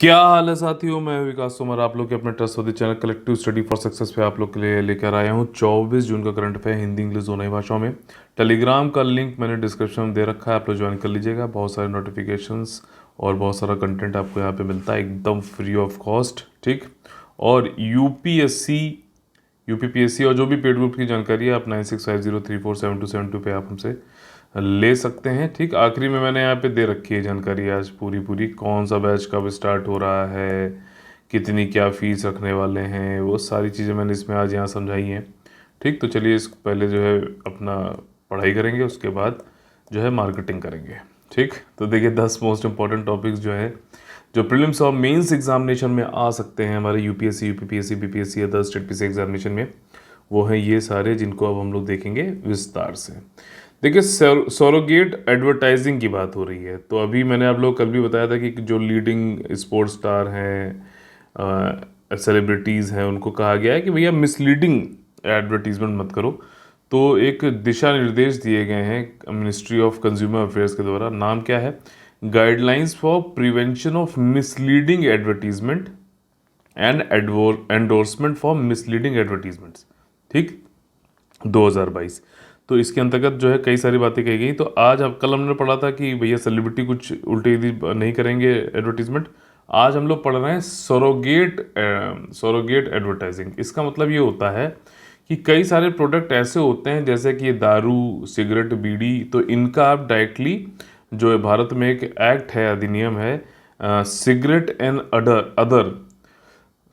क्या हाल है साथियों। मैं विकास तोमर आप लोग के अपने trustworthy channel collective study for success पे आप लोग के लिए लेकर आया हूँ 24 जून का करंट अफेयर हिंदी इंग्लिश दोनों ही भाषाओं में। टेलीग्राम का लिंक मैंने डिस्क्रिप्शन में दे रखा है, आप लोग ज्वाइन कर लीजिएगा। बहुत सारे नोटिफिकेशंस और बहुत सारा कंटेंट आपको यहाँ पे मिलता है एकदम फ्री ऑफ कॉस्ट, ठीक। और यूपीपीएससी और जो भी पेड ग्रुप की जानकारी है आप 9650347272 पे आप हमसे ले सकते हैं, ठीक। आखिरी में मैंने यहाँ पे दे रखी है जानकारी आज पूरी पूरी, कौन सा बैच कब स्टार्ट हो रहा है, कितनी क्या फीस रखने वाले हैं, वो सारी चीज़ें मैंने इसमें आज यहाँ समझाई हैं, ठीक। तो चलिए इस पहले जो है अपना पढ़ाई करेंगे, उसके बाद जो है मार्केटिंग करेंगे, ठीक। तो देखिए 10 मोस्ट इंपॉर्टेंट टॉपिक्स जो है जो प्रीलिम्स और मेंस एग्जामिनेशन में आ सकते हैं हमारे UPSC UPPSC BPSC other state PC examination में, वो हैं ये सारे जिनको अब हम लोग देखेंगे विस्तार से। देखिए सरोगेट एडवर्टाइजिंग की बात हो रही है, तो अभी मैंने आप लोग कल भी बताया था कि जो लीडिंग स्पोर्ट्स स्टार हैं, सेलिब्रिटीज़ हैं, उनको कहा गया है कि भैया मिसलीडिंग एडवर्टीजमेंट मत करो। तो एक दिशा निर्देश दिए गए हैं मिनिस्ट्री ऑफ कंज्यूमर अफेयर्स के द्वारा। नाम क्या है? Guidelines for prevention of misleading advertisement and endorsement for misleading advertisements, ठीक, 2022। तो इसके अंतर्गत जो है कई सारी बातें कही गई। तो आज अब कल हमने पढ़ा था कि भैया सेलिब्रिटी कुछ उल्टी नहीं करेंगे एडवर्टीजमेंट। आज हम लोग पढ़ रहे हैं सरोगेट एडवर्टाइजिंग। इसका मतलब ये होता है कि कई सारे प्रोडक्ट ऐसे होते हैं जैसे कि ये दारू, सिगरेट, बीड़ी, तो इनका आप डायरेक्टली जो है भारत में एक एक्ट है, अधिनियम है cigarette and other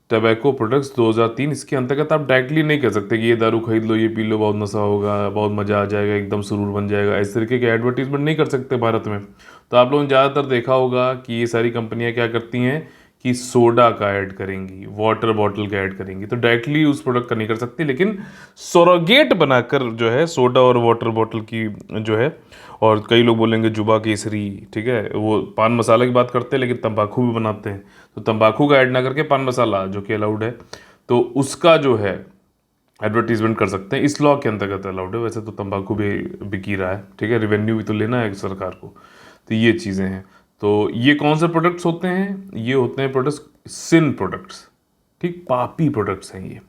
tobacco products 2003, इसके अंतर्गत आप डायरेक्टली नहीं कह सकते कि ये दारू खरीद लो, ये पी लो, बहुत नशा होगा, बहुत मज़ा आ जाएगा, एकदम सुरूर बन जाएगा, इस तरीके के एडवर्टीजमेंट नहीं कर सकते भारत में। तो आप लोगों ने ज़्यादातर देखा होगा कि ये सारी कंपनियां क्या करती हैं कि सोडा का ऐड करेंगी, वाटर बॉटल का ऐड करेंगी, तो डायरेक्टली उस प्रोडक्ट का नहीं कर सकती, लेकिन सरोगेट बनाकर जो है सोडा और वाटर बॉटल की जो है, और कई लोग बोलेंगे जुबा केसरी, ठीक है, वो पान मसाला की बात करते हैं लेकिन तंबाकू भी बनाते हैं, तो तंबाकू का ऐड ना करके पान मसाला जो कि अलाउड है, तो उसका जो है एडवर्टीजमेंट कर सकते हैं। इस लॉ के अंतर्गत अलाउड है। वैसे तो तंबाकू भी बिक ही रहा है, ठीक है, रेवेन्यू भी तो लेना है सरकार को। तो ये चीज़ें हैं। तो ये कौन से प्रोडक्ट्स होते हैं? ये होते हैं प्रोडक्ट्स सिन प्रोडक्ट्स, ठीक, पापी प्रोडक्ट्स हैं ये।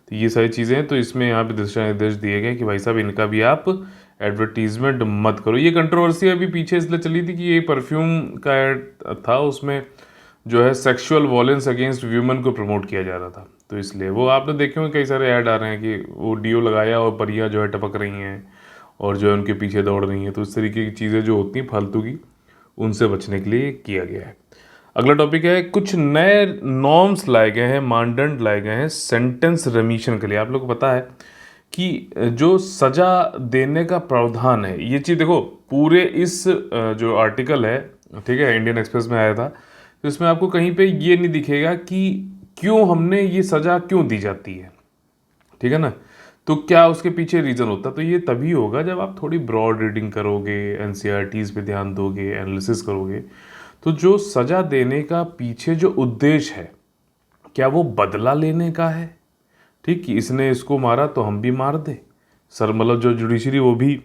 तो ये सारी चीज़ें हैं। तो इसमें यहाँ पे दिशा निर्देश दिए गए कि भाई साहब इनका भी आप एडवर्टीजमेंट मत करो। ये कंट्रोवर्सी अभी पीछे इसलिए चली थी कि ये परफ्यूम का ऐड था, उसमें जो है सेक्सुअल वॉयलेंस अगेंस्ट व्यूमन को प्रमोट किया जा रहा था, तो इसलिए वो आपने देखे होंगे कई सारे ऐड आ रहे हैं कि वो डीओ लगाया और परियां जो है टपक रही हैं और जो है उनके पीछे दौड़ रही हैं। तो इस तरीके की चीज़ें जो होती हैं फालतू की, उनसे बचने के लिए किया गया है। अगला टॉपिक है, कुछ नए नॉर्म्स लाए गए हैं, मानदंड लाए गए हैं सेंटेंस रेमिशन के लिए। आप लोग को पता है कि जो सजा देने का प्रावधान है, ये चीज़ देखो पूरे इस जो आर्टिकल है, ठीक है, इंडियन एक्सप्रेस में आया था, तो इसमें आपको कहीं पे ये नहीं दिखेगा कि क्यों हमने ये सज़ा क्यों दी जाती है, ठीक है ना। तो क्या उसके पीछे रीज़न होता है? तो ये तभी होगा जब आप थोड़ी ब्रॉड रीडिंग करोगे, एनसीईआरटीज़ पे ध्यान दोगे, एनालिसिस करोगे। तो जो सज़ा देने का पीछे जो उद्देश्य है, क्या वो बदला लेने का है, ठीक, कि इसने इसको मारा तो हम भी मार दे। सर मतलब जो जुडिशरी वो भी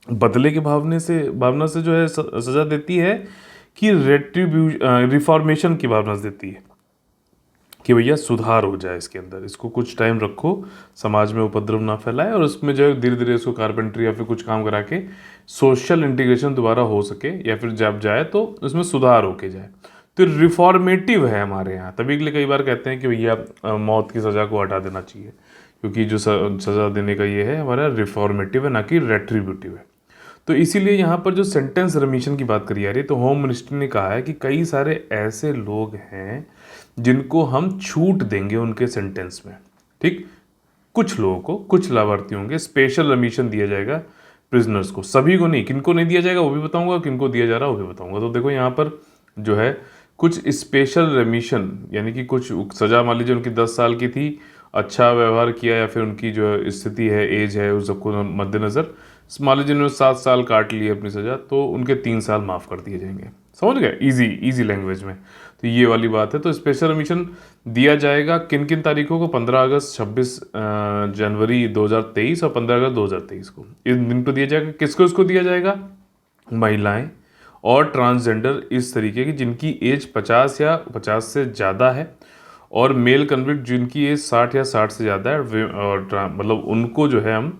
बदले के भावना से जो है सज़ा देती है, कि रिफॉर्मेशन की भावना से देती है कि भैया सुधार हो जाए इसके अंदर, इसको कुछ टाइम रखो, समाज में उपद्रव ना फैलाए, और उसमें जो है धीरे धीरे इसको कारपेंट्री या फिर कुछ काम करा के सोशल इंटीग्रेशन दोबारा हो सके, या फिर जब जाए तो उसमें सुधार होके जाए। तो रिफॉर्मेटिव है हमारे यहाँ। तभी के लिए कई बार कहते हैं कि भैया मौत की सज़ा को हटा देना चाहिए, क्योंकि जो सज़ा देने का ये है हमारा रिफॉर्मेटिव है, ना कि रेट्रीब्यूटिव है। तो इसीलिए यहाँ पर जो सेंटेंस रेमिशन की बात करी जा रही है, तो होम मिनिस्ट्री ने कहा है कि कई सारे ऐसे लोग हैं जिनको हम छूट देंगे उनके सेंटेंस में, ठीक। कुछ लोगों को, कुछ लाभार्थी होंगे, स्पेशल रेमिशन दिया जाएगा प्रिजनर्स को, सभी को नहीं। किनको नहीं दिया जाएगा वो भी बताऊंगा, किनको दिया जा रहा है वो भी बताऊंगा। तो देखो यहाँ पर जो है कुछ स्पेशल रेमिशन, यानी कि कुछ सज़ा मान लीजिए उनकी 10 साल की थी, अच्छा व्यवहार किया या फिर उनकी जो स्थिति है, एज है, उस सबको मद्देनज़र मान लीजिए उन्होंने 7 साल काट लिए अपनी सज़ा, तो उनके 3 साल माफ़ कर दिए जाएंगे। समझ गए? इजी लैंग्वेज में। तो ये वाली बात है। तो स्पेशल रेमिशन दिया जाएगा किन किन तारीखों को? 15 अगस्त, 26 जनवरी 2023 और 15 अगस्त 2023 को, इन दिन पर दिया जाएगा। किसको इसको दिया जाएगा? महिलाएं और ट्रांसजेंडर इस तरीके की जिनकी एज 50 या 50 से ज़्यादा है, और मेल कन्विक्ट जिनकी एज 60 या 60 से ज़्यादा है, और मतलब उनको जो है हम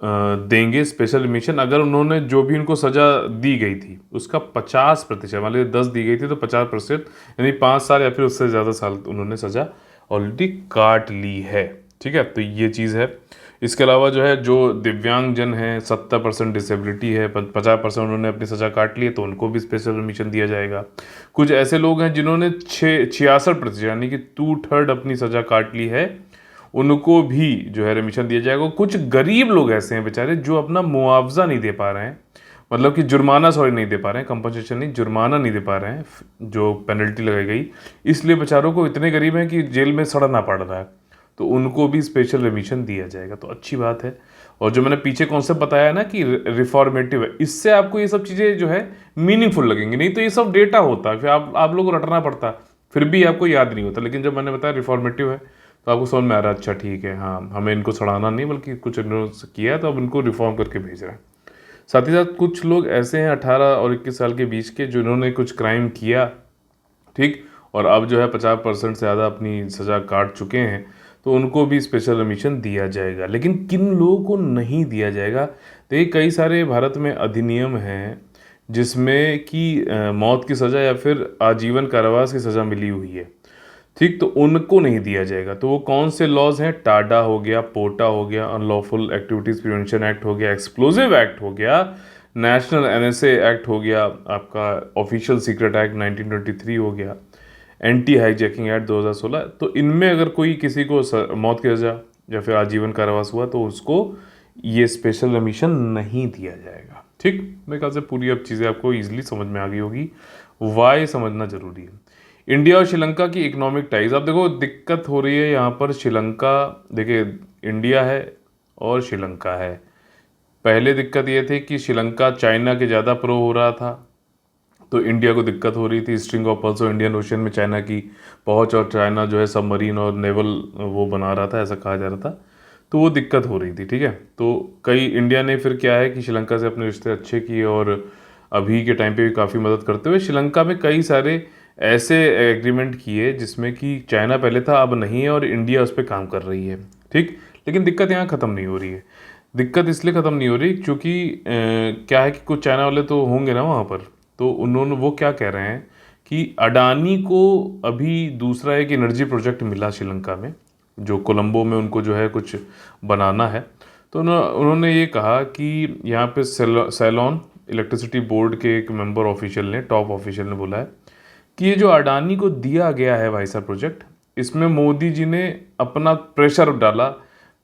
देंगे स्पेशल रिमिशन अगर उन्होंने जो भी उनको सज़ा दी गई थी उसका 50%, मान लीजिए 10 दी गई थी तो 50%, यानी 5 साल या फिर उससे ज़्यादा साल उन्होंने सज़ा ऑलरेडी काट ली है। ठीक है, तो ये चीज़ है। इसके अलावा जो है जो दिव्यांग जन हैं, 70% डिसेबिलिटी है, 50% उन्होंने अपनी सज़ा काट ली है तो उनको भी स्पेशल रिमिशन दिया जाएगा। कुछ ऐसे लोग हैं जिन्होंने 66% यानी कि 2/3 अपनी सज़ा काट ली है, उनको भी जो है रिमिशन दिया जाएगा। कुछ गरीब लोग ऐसे हैं बेचारे जो अपना मुआवजा नहीं दे पा रहे हैं, मतलब कि जुर्माना सॉरी नहीं दे पा रहे हैं, कंपनसेशन नहीं, जुर्माना नहीं दे पा रहे हैं जो पेनल्टी लगाई गई, इसलिए बेचारों को इतने गरीब हैं कि जेल में सड़ना पड़ रहा है, तो उनको भी स्पेशल रिमिशन दिया जाएगा। तो अच्छी बात है। और जो मैंने पीछे कॉन्सेप्ट बताया ना कि रिफॉर्मेटिव है, इससे आपको ये सब चीज़ें जो है मीनिंगफुल लगेंगी। नहीं तो ये सब डेटा होता है, फिर आप लोगों को रटना पड़ता, फिर भी आपको याद नहीं होता। लेकिन जब मैंने बताया रिफॉर्मेटिव है तो आपको समझ में आ रहा है, अच्छा ठीक है, हाँ हमें इनको सड़ाना नहीं बल्कि कुछ इन्होंने किया है तो अब इनको रिफॉर्म करके भेज रहे हैं। साथ ही साथ कुछ लोग ऐसे हैं 18 और 21 साल के बीच के जिन्होंने कुछ क्राइम किया, ठीक, और अब जो है 50% से ज़्यादा अपनी सज़ा काट चुके हैं, तो उनको भी स्पेशल रिमिशन दिया जाएगा। लेकिन किन लोगों को नहीं दिया जाएगा? देखिए कई सारे भारत में अधिनियम हैं जिसमें कि मौत की सज़ा या फिर आजीवन कारावास की सज़ा मिली हुई है, ठीक, तो उनको नहीं दिया जाएगा। तो वो कौन से लॉज हैं? टाडा हो गया, पोटा हो गया, अनलॉफुल एक्टिविटीज़ प्रिवेंशन एक्ट हो गया, एक्सप्लोजिव एक्ट हो गया, नेशनल एनएसए एक्ट हो गया, आपका ऑफिशियल सीक्रेट एक्ट 1923 हो गया, एंटी हाईजैकिंग एक्ट 2016। तो इनमें अगर कोई किसी को मौत की सज़ा या फिर आजीवन कारावास हुआ तो उसको ये स्पेशल रिमिशन नहीं दिया जाएगा। ठीक, मेरे ख्याल से पूरी अब चीज़ें आपको ईजिली समझ में आ गई होगी। वाई समझना जरूरी है। इंडिया और श्रीलंका की इकोनॉमिक टाइज, अब देखो दिक्कत हो रही है यहाँ पर। श्रीलंका, देखिए इंडिया है और श्रीलंका है। पहले दिक्कत ये थी कि श्रीलंका चाइना के ज़्यादा प्रो हो रहा था, तो इंडिया को दिक्कत हो रही थी स्ट्रिंग ऑफ पर्ल्स और इंडियन ओशन में चाइना की पहुंच, और चाइना जो है सबमरीन और नेवल वो बना रहा था, ऐसा कहा जा रहा था, तो वो दिक्कत हो रही थी। ठीक है, तो कई इंडिया ने फिर क्या है कि श्रीलंका से अपने रिश्ते अच्छे किए, और अभी के टाइम पे भी काफ़ी मदद करते हुए श्रीलंका में कई सारे ऐसे एग्रीमेंट किए जिसमें कि चाइना पहले था अब नहीं है, और इंडिया उस पर काम कर रही है। ठीक, लेकिन दिक्कत यहाँ ख़त्म नहीं हो रही है। दिक्कत इसलिए ख़त्म नहीं हो रही क्योंकि क्या है कि कुछ चाइना वाले तो होंगे ना वहाँ पर, तो उन्होंने वो क्या कह रहे हैं कि अडानी को अभी दूसरा एक एनर्जी प्रोजेक्ट मिला श्रीलंका में, जो कोलंबो में उनको जो है कुछ बनाना है। तो उन्होंने ये कहा कि यहाँ पे सेलोन इलेक्ट्रिसिटी बोर्ड के एक मेंबर ऑफिशियल ने, टॉप ऑफिशियल ने बोला है कि ये जो अडानी को दिया गया है भाई साहब प्रोजेक्ट, इसमें मोदी जी ने अपना प्रेशर डाला,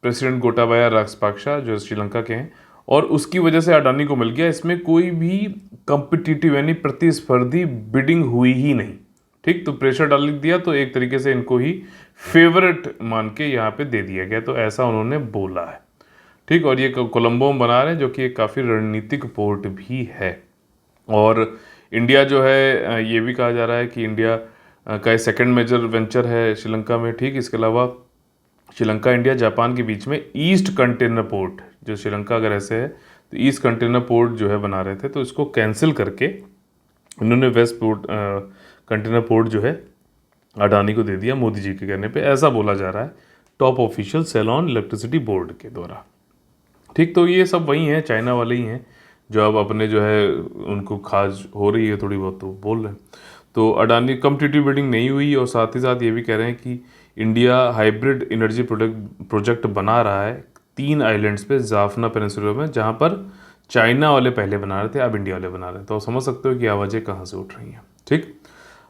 प्रेसिडेंट गोटाबाया राजपक्षे जो श्रीलंका के हैं, और उसकी वजह से अडानी को मिल गया। इसमें कोई भी कंपिटिटिव यानी प्रतिस्पर्धी बिडिंग हुई ही नहीं। ठीक, तो प्रेशर डाल दिया तो एक तरीके से इनको ही फेवरेट मान के यहाँ पे दे दिया गया, तो ऐसा उन्होंने बोला है। ठीक, और ये कोलंबो में बना रहे हैं जो कि एक काफ़ी रणनीतिक पोर्ट भी है। और इंडिया जो है ये भी कहा जा रहा है कि इंडिया का सेकंड मेजर वेंचर है श्रीलंका में। ठीक, इसके अलावा श्रीलंका इंडिया जापान के बीच में ईस्ट कंटेनर पोर्ट, जो श्रीलंका अगर ऐसे है तो ईस्ट कंटेनर पोर्ट जो है बना रहे थे, तो इसको कैंसिल करके इन्होंने वेस्ट पोर्ट कंटेनर पोर्ट जो है अडानी को दे दिया मोदी जी के कहने पे, ऐसा बोला जा रहा है top official Ceylon electricity board के द्वारा। ठीक, तो ये सब वही हैं, चाइना वाले ही हैं जो अब अपने जो है उनको खाज हो रही है थोड़ी बहुत, तो बोल रहे हैं। तो अडानी कम्पिटिटिव बिडिंग नहीं हुई, और साथ ही साथ ये भी कह रहे हैं कि इंडिया हाइब्रिड एनर्जी प्रोजेक्ट बना रहा है 3 आइलैंड्स पे जाफना पेनिनसुला में, जहाँ पर चाइना वाले पहले बना रहे थे, अब इंडिया वाले बना रहे हैं। तो समझ सकते हो कि आवाज़ें कहाँ से उठ रही हैं। ठीक,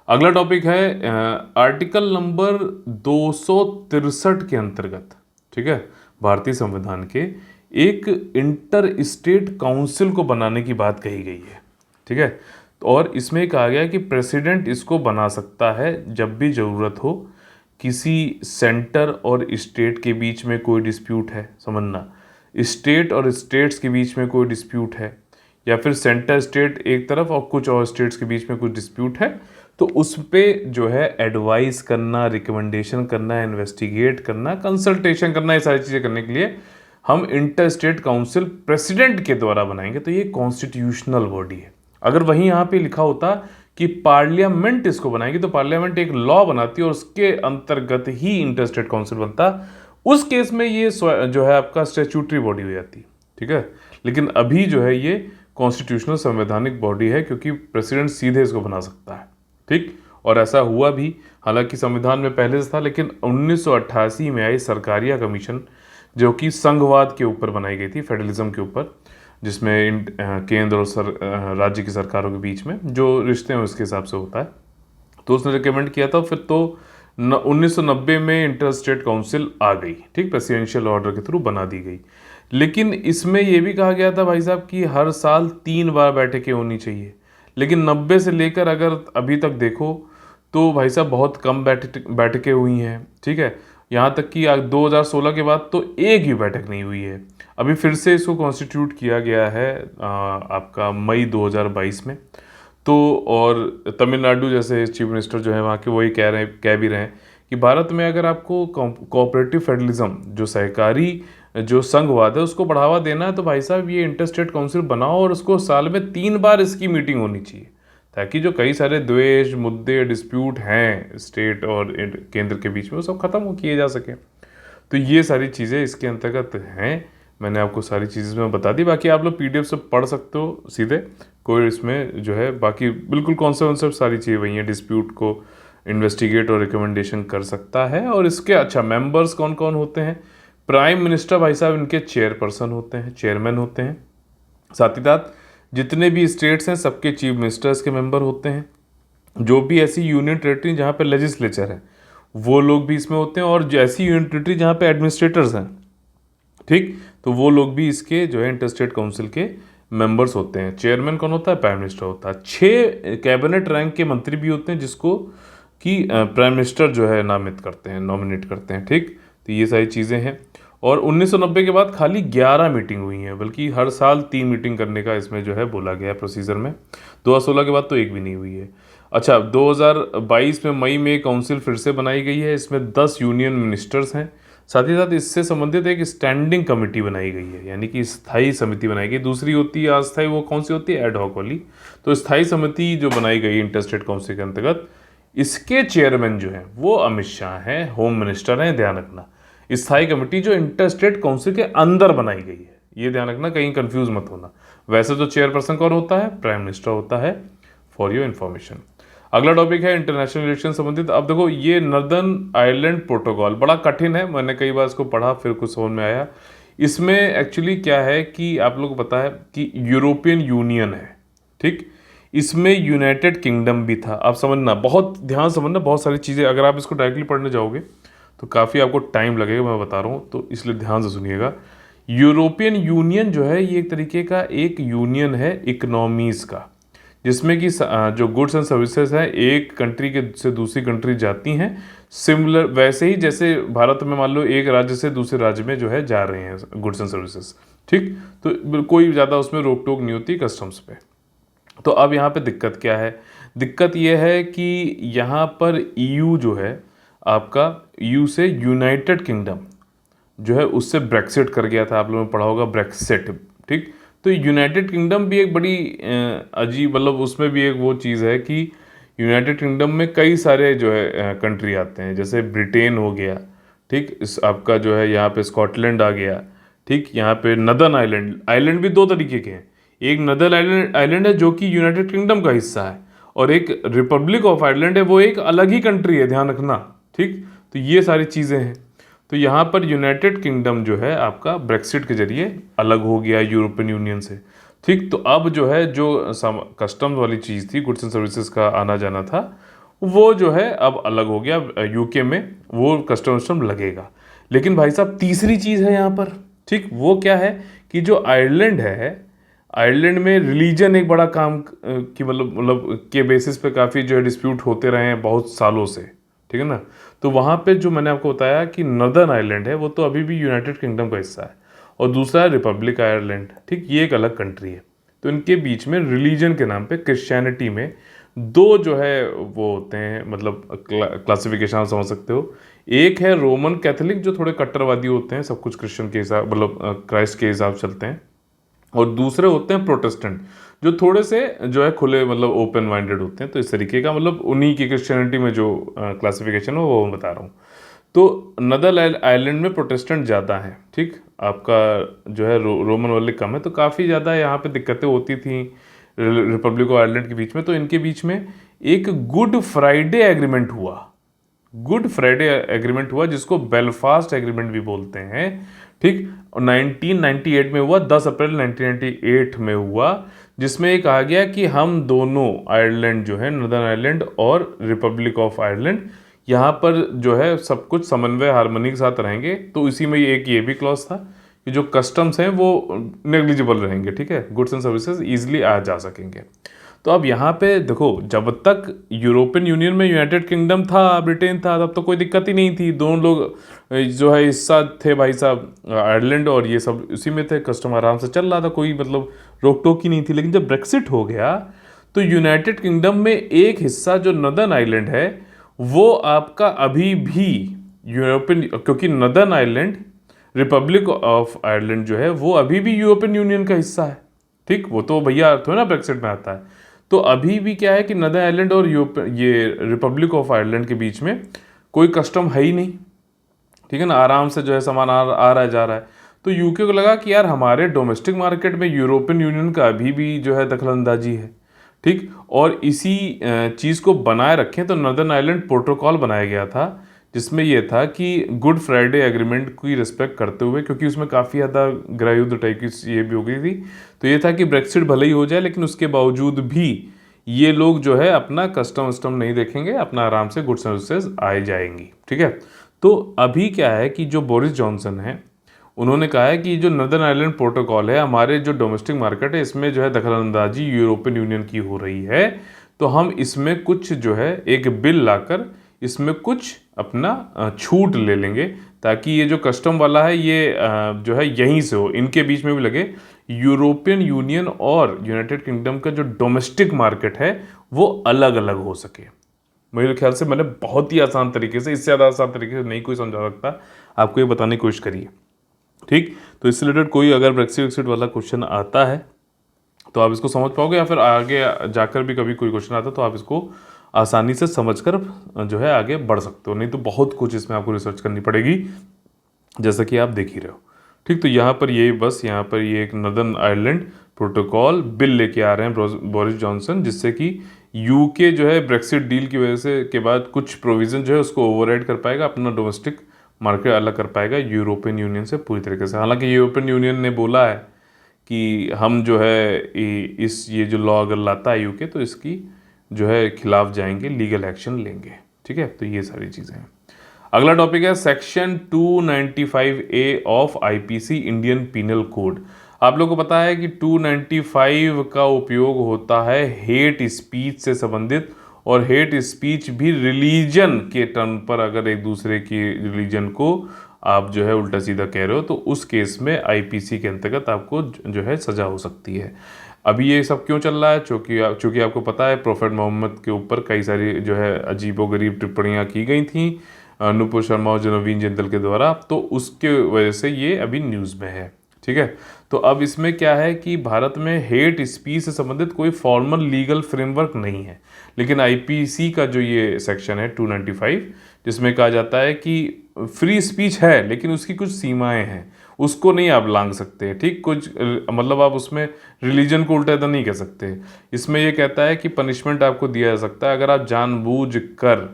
अगला टॉपिक है आर्टिकल नंबर 263 के अंतर्गत, ठीक है, भारतीय संविधान के एक इंटर स्टेट काउंसिल को बनाने की बात कही गई है। ठीक है, और इसमें कहा गया है कि प्रेसिडेंट इसको बना सकता है जब भी ज़रूरत हो, किसी सेंटर और स्टेट के बीच में कोई डिस्प्यूट है, समझना, स्टेट और स्टेट्स के बीच में कोई डिस्प्यूट है, या फिर सेंटर स्टेट एक तरफ और कुछ और स्टेट्स के बीच में कुछ डिस्प्यूट है, तो उस पर जो है एडवाइस करना, रिकमेंडेशन करना, इन्वेस्टिगेट करना, कंसल्टेशन करना, ये सारी चीज़ें करने के लिए हम इंटर स्टेट काउंसिल प्रेसिडेंट के द्वारा बनाएंगे। तो ये कॉन्स्टिट्यूशनल बॉडी है, अगर वहीं यहाँ पे लिखा होता कि पार्लियामेंट इसको बनाएगी, तो पार्लियामेंट एक लॉ बनाती है और उसके अंतर्गत ही इंटरस्टेट काउंसिल बनता, उस केस में ये जो है आपका स्टैट्यूटरी बॉडी हो जाती। ठीक है, लेकिन अभी जो है ये कॉन्स्टिट्यूशनल संवैधानिक बॉडी है, क्योंकि प्रेसिडेंट सीधे इसको बना सकता है। ठीक, और ऐसा हुआ भी, हालांकि संविधान में पहले से था, लेकिन 1988 में आई सरकारिया कमीशन, जो कि संघवाद के ऊपर बनाई गई थी, फेडरलिज्म के ऊपर, जिसमें केंद्र और राज्य की सरकारों के बीच में जो रिश्ते हैं उसके हिसाब से होता है। तो उसने रिकमेंड किया था, फिर तो 1990 में इंटर स्टेट काउंसिल आ गई। ठीक, प्रेसिडेंशियल ऑर्डर के थ्रू बना दी गई। लेकिन इसमें यह भी कहा गया था भाई साहब कि हर साल 3 बार बैठकें होनी चाहिए। लेकिन 90 से लेकर अगर अभी तक देखो तो भाई साहब बहुत कम बैठकें हुई हैं। ठीक है, यहाँ तक कि 2016 के बाद तो एक ही बैठक नहीं हुई है। अभी फिर से इसको कॉन्स्टिट्यूट किया गया है आपका मई 2022 में। तो और तमिलनाडु जैसे चीफ मिनिस्टर जो है वहाँ के, वही कह भी रहे हैं कि भारत में अगर आपको कोऑपरेटिव फेडरलिज्म, जो सहकारी जो संघवाद है, उसको बढ़ावा देना है, तो भाई साहब ये इंटरस्टेट काउंसिल बनाओ और उसको साल में 3 बार इसकी मीटिंग होनी चाहिए, ताकि जो कई सारे द्वेष मुद्दे डिस्प्यूट हैं स्टेट और केंद्र के बीच में, वो सब खत्म किए जा सके। तो ये सारी चीज़ें इसके अंतर्गत हैं। मैंने आपको सारी चीज़ें मैं बता दी, बाकी आप लोग PDF से पढ़ सकते हो सीधे, कोई इसमें जो है बाकी बिल्कुल कॉन्सेप्ट सारी चीज़ें वही हैं। डिस्प्यूट को इन्वेस्टिगेट और रिकमेंडेशन कर सकता है। और इसके अच्छा मेंबर्स कौन कौन होते हैं? प्राइम मिनिस्टर भाई साहब इनके चेयरपर्सन होते हैं, चेयरमैन होते हैं। साथ ही साथ जितने भी स्टेट्स हैं सबके चीफ मिनिस्टर्स के मेंबर होते हैं। जो भी ऐसी यूनियन टेरिटरी जहाँ पे लेजिस्लेचर है वो लोग भी इसमें होते हैं, और ऐसी यूनियन टेरिटरी जहाँ पे एडमिनिस्ट्रेटर्स हैं, ठीक, तो वो लोग भी इसके जो है इंटरस्टेट काउंसिल के मेंबर्स होते हैं। चेयरमैन कौन होता है? प्राइम मिनिस्टर होता है। 6 कैबिनेट रैंक के मंत्री भी होते हैं, जिसको कि प्राइम मिनिस्टर जो है नामित करते हैं, नॉमिनेट करते हैं। ठीक, तो ये सारी चीज़ें हैं। और 1990 के बाद खाली 11 मीटिंग हुई हैं, बल्कि हर साल 3 मीटिंग करने का इसमें जो है बोला गया है प्रोसीजर में। 2016 के बाद तो एक भी नहीं हुई है। अच्छा, 2022 में मई में काउंसिल फिर से बनाई गई है। इसमें 10 यूनियन मिनिस्टर्स हैं। साथ ही साथ इससे संबंधित एक स्टैंडिंग कमेटी बनाई गई है, यानी कि स्थायी समिति बनाई गई। दूसरी होती है अस्थायी, वो कौन सी होती है? एडहॉक वाली। तो स्थायी समिति जो बनाई गई इंटरस्टेट काउंसिल के अंतर्गत, इसके चेयरमैन जो हैं वो अमित शाह हैं, होम मिनिस्टर हैं, ध्यान रखना। स्थायी कमेटी जो इंटरस्टेट काउंसिल के अंदर बनाई गई है, ये ध्यान रखना, कहीं कंफ्यूज मत होना। वैसे तो चेयरपर्सन कौन होता है? प्राइम मिनिस्टर होता है, फॉर योर इन्फॉर्मेशन। अगला टॉपिक है इंटरनेशनल रिलेशन संबंधित। अब देखो, ये नॉर्दर्न आयरलैंड प्रोटोकॉल बड़ा कठिन है, मैंने कई बार इसको पढ़ा, फिर कुछ समझ में आया। इसमें एक्चुअली क्या है कि आप लोगों को पता है कि यूरोपियन यूनियन है, ठीक, इसमें यूनाइटेड किंगडम भी था। आप समझना, बहुत ध्यान समझना, बहुत सारी चीज़ें, अगर आप इसको डायरेक्टली पढ़ने जाओगे तो काफ़ी आपको टाइम लगेगा, मैं बता रहा हूँ, तो इसलिए ध्यान से सुनिएगा। यूरोपियन यूनियन जो है ये एक तरीके का एक यूनियन है इकोनॉमीज़ का, जिसमें कि जो गुड्स एंड सर्विसेज हैं एक कंट्री के से दूसरी कंट्री जाती हैं, सिमिलर वैसे ही जैसे भारत में मान लो एक राज्य से दूसरे राज्य में जो है जा रहे हैं गुड्स एंड सर्विसेज, ठीक, तो कोई ज़्यादा उसमें रोक टोक नहीं होती कस्टम्स पे। तो अब यहाँ पे दिक्कत क्या है? दिक्कत ये है कि यहाँ पर EU जो है आपका, EU से यूनाइटेड किंगडम जो है उससे ब्रेक्सिट कर गया था। आप लोगों ने पढ़ा होगा ब्रेक्सिट, ठीक। तो यूनाइटेड किंगडम भी एक बड़ी अजीब, मतलब उसमें भी एक वो चीज़ है कि यूनाइटेड किंगडम में कई सारे जो है कंट्री आते हैं, जैसे ब्रिटेन हो गया, ठीक, इस आपका जो है यहाँ पे स्कॉटलैंड आ गया, ठीक, यहाँ पे नदर्न आइलैंड, आइलैंड भी 2 तरीके के हैं। एक नदर्न आइलैंड है जो कि यूनाइटेड किंगडम का हिस्सा है, और एक रिपब्लिक ऑफ आयरलैंड है, वो एक अलग ही कंट्री है, ध्यान रखना, ठीक। तो ये सारी चीज़ें हैं। तो यहाँ पर यूनाइटेड किंगडम जो है आपका ब्रेक्सिट के जरिए अलग हो गया यूरोपियन यूनियन से, ठीक। तो अब जो है जो कस्टम्स वाली चीज़ थी, गुड्स एंड सर्विसेज का आना जाना था, वो जो है अब अलग हो गया। UK में वो कस्टम लगेगा। लेकिन भाई साहब तीसरी चीज़ है यहाँ पर, ठीक, वो क्या है कि जो आयरलैंड है, आयरलैंड में रिलीजन एक बड़ा काम की मतलब के बेसिस पे काफ़ी जो है डिस्प्यूट होते रहे हैं बहुत सालों से, ठीक है ना। तो वहाँ पे जो मैंने आपको बताया कि नॉर्दर्न आयरलैंड है, वो तो अभी भी यूनाइटेड किंगडम का हिस्सा है, और दूसरा है रिपब्लिक आयरलैंड, ठीक, ये एक अलग कंट्री है। तो इनके बीच में रिलीजन के नाम पे, क्रिश्चियनिटी में 2 जो है वो होते हैं, मतलब क्लासिफिकेशन आप समझ सकते हो। एक है रोमन कैथोलिक, जो थोड़े कट्टरवादी होते हैं, सब कुछ क्रिश्चियन के हिसाब, मतलब क्राइस्ट के हिसाब चलते हैं, और दूसरे होते हैं प्रोटेस्टेंट, जो थोड़े से जो है खुले मतलब ओपन माइंडेड होते हैं। तो इस तरीके का मतलब उन्हीं की क्रिश्चियनिटी में जो क्लासिफिकेशन है वो मैं बता रहा हूँ। तो नदर आइलैंड में प्रोटेस्टेंट ज़्यादा हैं, ठीक, आपका जो है रोमन वाले कम है, तो काफ़ी ज़्यादा यहाँ पे दिक्कतें होती थी रिपब्लिक ऑफ आयरलैंड के बीच में। तो इनके बीच में एक गुड फ्राइडे एग्रीमेंट हुआ। गुड फ्राइडे एग्रीमेंट हुआ जिसको बेलफास्ट एग्रीमेंट भी बोलते हैं, ठीक। और 1998 में हुआ, 10 अप्रैल 1998 में हुआ, जिसमें ये कहा गया कि हम दोनों आयरलैंड जो है नॉर्दर्न आयरलैंड और रिपब्लिक ऑफ आयरलैंड यहाँ पर जो है सब कुछ समन्वय हार्मनी के साथ रहेंगे। तो इसी में एक ये भी क्लॉज था कि जो कस्टम्स हैं वो नेग्लिजिबल रहेंगे, ठीक है, गुड्स एंड सर्विसेज ईजिली आ जा सकेंगे। तो अब यहाँ पे देखो, जब तक यूरोपियन यूनियन में यूनाइटेड किंगडम था, ब्रिटेन था, तब तो कोई दिक्कत ही नहीं थी। दोनों लोग जो है हिस्सा थे भाई साहब, आयरलैंड और ये सब उसी में थे, कस्टम आराम से चल रहा था, कोई मतलब रोक टोक ही नहीं थी। लेकिन जब ब्रेक्सिट हो गया तो यूनाइटेड किंगडम में एक हिस्सा जो नॉर्दर्न आइलैंड है वो आपका अभी भी यूरोपियन, क्योंकि northern island Republic of Ireland जो है वो अभी भी यूरोपियन यूनियन का हिस्सा है, ठीक। वो तो भैया थोड़ा ना ब्रेक्सिट में आता है। तो अभी भी क्या है कि नॉर्दर्न आयरलैंड और ये रिपब्लिक ऑफ आयरलैंड के बीच में कोई कस्टम है ही नहीं, ठीक है ना, आराम से जो है सामान आ रहा है जा रहा है। तो यूके को लगा कि यार हमारे डोमेस्टिक मार्केट में यूरोपियन यूनियन का अभी भी जो है दखलंदाजी है, ठीक। और इसी चीज़ को बनाए रखें तो नॉर्दर्न आयरलैंड प्रोटोकॉल बनाया गया था, जिसमें यह था कि गुड फ्राइडे एग्रीमेंट की रिस्पेक्ट करते हुए, क्योंकि उसमें काफ़ी ज़्यादा गृहयुद्ध टाइप की ये भी हो गई थी। तो ये था कि ब्रेक्सिट भले ही हो जाए लेकिन उसके बावजूद भी ये लोग जो है अपना कस्टम वस्टम नहीं देखेंगे, अपना आराम से गुड्स सर्विसेज आए जाएंगी, ठीक है। तो अभी क्या है कि जो बोरिस जॉनसन है उन्होंने कहा है कि जो नॉर्दर्न आयरलैंड प्रोटोकॉल है, हमारे जो डोमेस्टिक मार्केट है इसमें जो है दखलंदाजी यूरोपियन यूनियन की हो रही है, तो हम इसमें कुछ जो है एक बिल लाकर इसमें कुछ अपना छूट ले लेंगे, ताकि ये जो कस्टम वाला है ये जो है यहीं से हो, इनके बीच में भी लगे। यूरोपियन यूनियन और यूनाइटेड किंगडम का जो डोमेस्टिक मार्केट है वो अलग अलग हो सके। मेरे ख्याल से मैंने बहुत ही आसान तरीके से, इससे ज़्यादा आसान तरीके से नहीं कोई समझा सकता, आपको ये बताने की कोशिश करिए, ठीक। तो इससे रिलेटेड कोई अगर ब्रेक्सिट वेक्सिट वाला क्वेश्चन आता है तो आप इसको समझ पाओगे, या फिर आगे जाकर भी कभी कोई क्वेश्चन आता है तो आप इसको आसानी से समझकर जो है आगे बढ़ सकते हो। नहीं तो बहुत कुछ इसमें आपको रिसर्च करनी पड़ेगी, जैसा कि आप देख ही रहे हो, ठीक। तो यहाँ पर ये बस यहाँ पर ये एक नॉर्दर्न आयरलैंड प्रोटोकॉल बिल लेके आ रहे हैं बोरिस जॉनसन, जिससे कि यूके जो है ब्रेक्सिट डील की वजह से के बाद कुछ प्रोविज़न जो है उसको ओवरराइड कर पाएगा, अपना डोमेस्टिक मार्केट अलग कर पाएगा यूरोपियन यूनियन से पूरी तरीके से। हालांकि यूरोपियन यूनियन ने बोला है कि हम जो है ये जो लॉ अगर लाता है यूके तो इसकी जो है खिलाफ जाएंगे, लीगल एक्शन लेंगे, ठीक है। तो ये सारी चीज़ें हैं। अगला टॉपिक है section 295A of IPC Indian penal code. आप लोगों को पता है कि 295 का उपयोग होता है हेट स्पीच से संबंधित, और हेट स्पीच भी रिलीजन के टर्म पर, अगर एक दूसरे की रिलीजन को आप जो है उल्टा सीधा कह रहे हो तो उस केस में आईपीसी के अंतर्गत आपको जो है सज़ा हो सकती है। अभी ये सब क्यों चल रहा है? चूँकि आपको पता है प्रोफेट मोहम्मद के ऊपर कई सारी जो है अजीबोगरीब टिप्पणियाँ की गई थी नुपुर शर्मा और नवीन जिंदल के द्वारा, तो उसके वजह से ये अभी न्यूज़ में है, ठीक है। तो अब इसमें क्या है कि भारत में हेट स्पीच से संबंधित कोई फॉर्मल लीगल फ्रेमवर्क नहीं है, लेकिन आईपीसी का जो ये सेक्शन है 295, जिसमें कहा जाता है कि फ्री स्पीच है लेकिन उसकी कुछ सीमाएं हैं, उसको नहीं आप लांघ सकते, ठीक। कुछ मतलब आप उसमें रिलीजन को उल्टा नहीं कह सकते। इसमें यह कहता है कि पनिशमेंट आपको दिया जा सकता है अगर आप जानबूझकर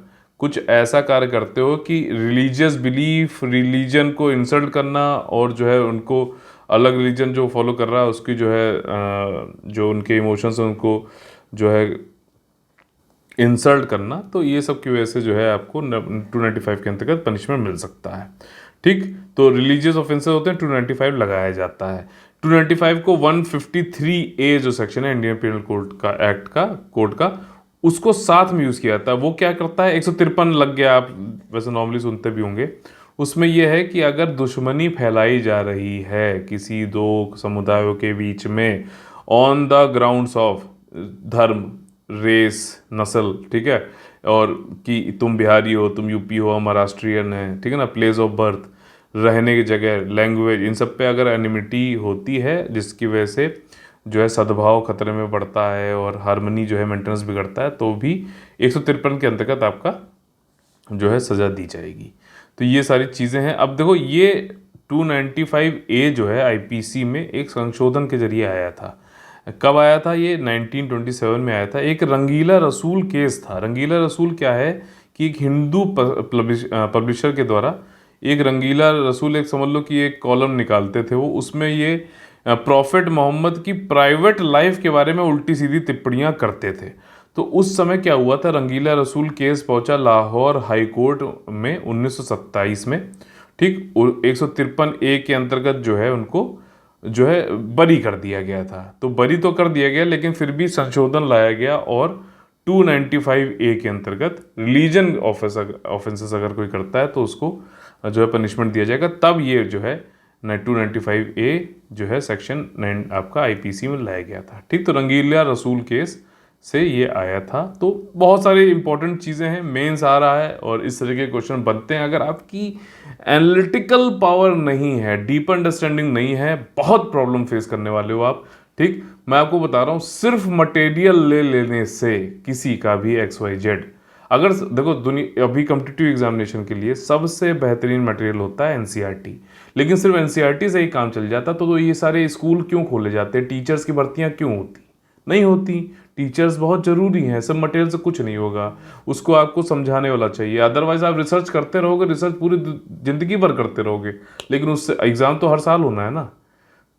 कुछ ऐसा कार्य करते हो कि रिलीजियस बिलीफ, रिलीजन को इंसल्ट करना, और जो है उनको अलग रिलीजन जो फॉलो कर रहा है उसकी जो है जो उनके इमोशंस हैं उनको जो है इंसल्ट करना। तो ये सब की वजह से जो है आपको 295 के अंतर्गत पनिशमेंट मिल सकता है, ठीक। तो रिलीजियस ऑफेंसेस होते हैं 295 लगाया जाता है। 295 को 153A जो सेक्शन है इंडियन पीनल कोड का, एक्ट का, कोड का, उसको साथ में यूज़ किया जाता है। वो क्या करता है, 153 लग गया, आप वैसे नॉर्मली सुनते भी होंगे। उसमें यह है कि अगर दुश्मनी फैलाई जा रही है किसी दो समुदायों के बीच में ऑन द ग्राउंड्स ऑफ धर्म, रेस, नस्ल, ठीक है, और कि तुम बिहारी हो, तुम यूपी हो, हम महाराष्ट्रियन हैं, ठीक है ना, प्लेस ऑफ बर्थ, रहने की जगह, लैंग्वेज, इन सब पे अगर एनिमिटी होती है जिसकी वजह से जो है सद्भाव खतरे में पड़ता है और हार्मनी जो है मेंटेनेंस बिगड़ता है, तो भी 153 के अंतर्गत आपका जो है सज़ा दी जाएगी। तो ये सारी चीज़ें हैं। अब देखो ये 295A जो है आईपीसी में एक संशोधन के जरिए आया था। कब आया था? ये 1927 में आया था। एक रंगीला रसूल केस था। रंगीला रसूल क्या है कि एक हिंदू पब्लिशर के द्वारा एक रंगीला रसूल, एक समझ लो कि एक कॉलम निकालते थे वो, उसमें ये प्रॉफिट मोहम्मद की प्राइवेट लाइफ के बारे में उल्टी सीधी टिप्पणियां करते थे। तो उस समय क्या हुआ था, रंगीला रसूल केस पहुंचा लाहौर हाई कोर्ट में 1927 में। ठीक 153A के अंतर्गत जो है उनको जो है बरी कर दिया गया था। तो बरी तो कर दिया गया, लेकिन फिर भी संशोधन लाया गया और 295A के अंतर्गत रिलीजन ऑफेंसेस अगर कोई करता है तो उसको जो है पनिशमेंट दिया जाएगा। तब ये जो है 295A जो है सेक्शन 9 आपका आईपीसी में लाया गया था। ठीक, तो रंगीला रसूल केस से ये आया था। तो बहुत सारी इंपॉर्टेंट चीज़ें हैं, मेंस आ रहा है और इस तरह के क्वेश्चन बनते हैं। अगर आपकी एनालिटिकल पावर नहीं है, डीप अंडरस्टैंडिंग नहीं है, बहुत प्रॉब्लम फेस करने वाले हो आप। ठीक, मैं आपको बता रहा हूँ, सिर्फ मटेरियल ले लेने से किसी का भी XYZ, अगर देखो दुनिया अभी कॉम्पिटिटिव एग्जामिनेशन के लिए सबसे बेहतरीन मटेरियल होता है एनसीईआरटी, लेकिन सिर्फ एनसीईआरटी से ही काम चल जाता तो ये सारे स्कूल क्यों खोले जाते, टीचर्स की भर्तियां क्यों होती? नहीं होती। टीचर्स बहुत ज़रूरी हैं, सब मटेरियल से कुछ नहीं होगा, उसको आपको समझाने वाला चाहिए। अदरवाइज आप रिसर्च करते रहोगे, रिसर्च पूरी ज़िंदगी भर करते रहोगे, लेकिन उससे एग्ज़ाम तो हर साल होना है ना।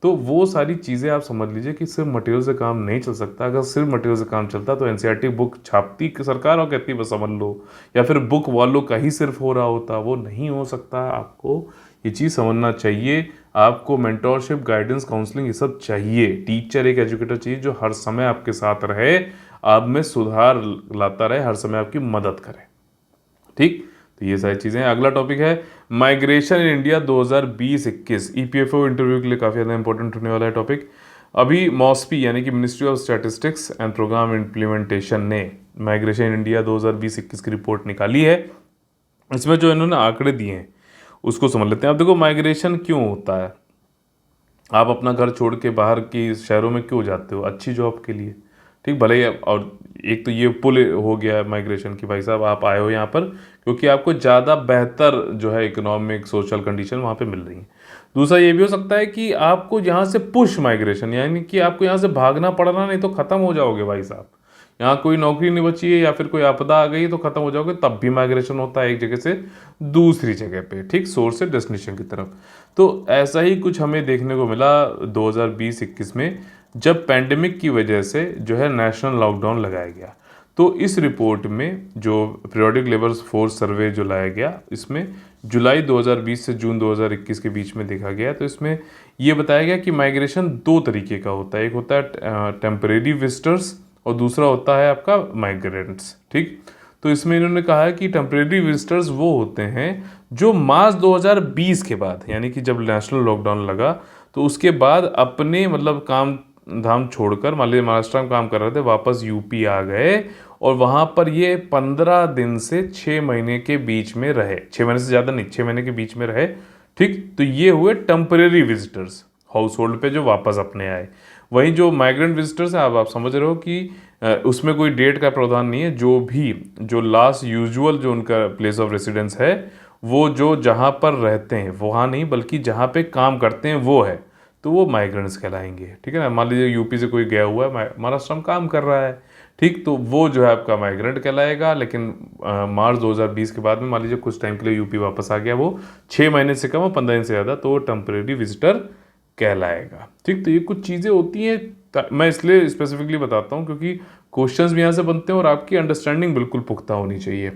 तो वो सारी चीज़ें आप समझ लीजिए कि सिर्फ मटेरियल से काम नहीं चल सकता। अगर सिर्फ मटेरियल से काम चलता तो एनसीईआरटी बुक छापती सरकार और कहती बस समझ लो, या फिर बुक वालों का ही सिर्फ हो रहा होता। वो नहीं हो सकता। आपको ये चीज़ समझना चाहिए। आपको मेंटोरशिप, गाइडेंस, काउंसलिंग ये सब चाहिए। टीचर एक एजुकेटर चाहिए जो हर समय आपके साथ रहे, आप में सुधार लाता रहे, हर समय आपकी मदद करे। ठीक, तो ये सारी चीज़ें हैं। अगला टॉपिक है migration in India 2020-21। EPFO interview के लिए काफ़ी ज़्यादा इंपॉर्टेंट होने वाला है टॉपिक। अभी मॉस्पी यानी कि ministry of statistics and programme implementation ने माइग्रेशन इन इंडिया 2020-21 की रिपोर्ट निकाली है। इसमें जो इन्होंने आंकड़े दिए हैं उसको समझ लेते हैं। अब देखो माइग्रेशन क्यों होता है, आप अपना घर छोड़ के बाहर की शहरों में क्यों जाते हो? अच्छी जॉब के लिए। ठीक, भले ही और एक तो ये पुल हो गया है माइग्रेशन की, भाई साहब आप आए हो यहाँ पर क्योंकि आपको ज़्यादा बेहतर जो है इकोनॉमिक सोशल कंडीशन वहाँ पे मिल रही है। दूसरा ये भी हो सकता है कि आपको यहाँ से पुश माइग्रेशन, यानी कि आपको यहाँ से भागना पड़ना, नहीं तो ख़त्म हो जाओगे भाई साहब। यहाँ कोई नौकरी नहीं बची है या फिर कोई आपदा आ गई तो ख़त्म हो जाओगे, तब भी माइग्रेशन होता है एक जगह से दूसरी जगह पे। ठीक, सोर्स से डेस्टिनेशन की तरफ। तो ऐसा ही कुछ हमें देखने को मिला 2020-21 में, जब पैंडेमिक की वजह से जो है नेशनल लॉकडाउन लगाया गया। तो इस रिपोर्ट में जो पीरियोडिक लेबर फोर्स सर्वे जो लाया गया, इसमें जुलाई 2020 से जून 2021 के बीच में देखा गया। तो इसमें ये बताया गया कि माइग्रेशन दो तरीके का होता है। एक होता है टेम्परेरी विजिटर्स और दूसरा होता है आपका माइग्रेंट्स। ठीक, तो इसमें इन्होंने कहा है कि टेम्परेरी विजिटर्स वो होते हैं जो मार्च 2020 के बाद, यानी कि जब नेशनल लॉकडाउन लगा तो उसके बाद अपने मतलब काम धाम छोड़कर, मान लीजिए महाराष्ट्र में काम कर रहे थे, वापस यूपी आ गए और वहाँ पर ये 15 दिन से 6 महीने के बीच में रहे। 6 महीने से ज़्यादा नहीं, 6 महीने के बीच में रहे। ठीक, तो ये हुए टेम्परेरी विजिटर्स, हाउस होल्ड पे जो वापस अपने आए। वहीं जो माइग्रेंट विजिटर्स हैं, आप समझ रहे हो कि उसमें कोई डेट का प्रावधान नहीं है। जो भी जो लास्ट यूजुअल जो उनका प्लेस ऑफ रेसिडेंस है, वो जो जहाँ पर रहते हैं वहाँ नहीं, बल्कि जहाँ पे काम करते हैं वो है, तो वो माइग्रेंट्स कहलाएंगे। ठीक है ना। मान लीजिए यूपी से कोई गया हुआ है, महाराष्ट्र में काम कर रहा है, ठीक, तो वो जो है आपका माइग्रेंट कहलाएगा। लेकिन मार्च 2020 के बाद में मान लीजिए कुछ टाइम के लिए यूपी वापस आ गया, वो 6 महीने से कम और 15 दिन से ज़्यादा, तो वो टेम्परेरी विजिटर कहलाएगा। ठीक, तो ये कुछ चीज़ें होती हैं, मैं इसलिए स्पेसिफिकली बताता हूँ क्योंकि क्वेश्चंस भी यहाँ से बनते हैं और आपकी अंडरस्टैंडिंग बिल्कुल पुख्ता होनी चाहिए।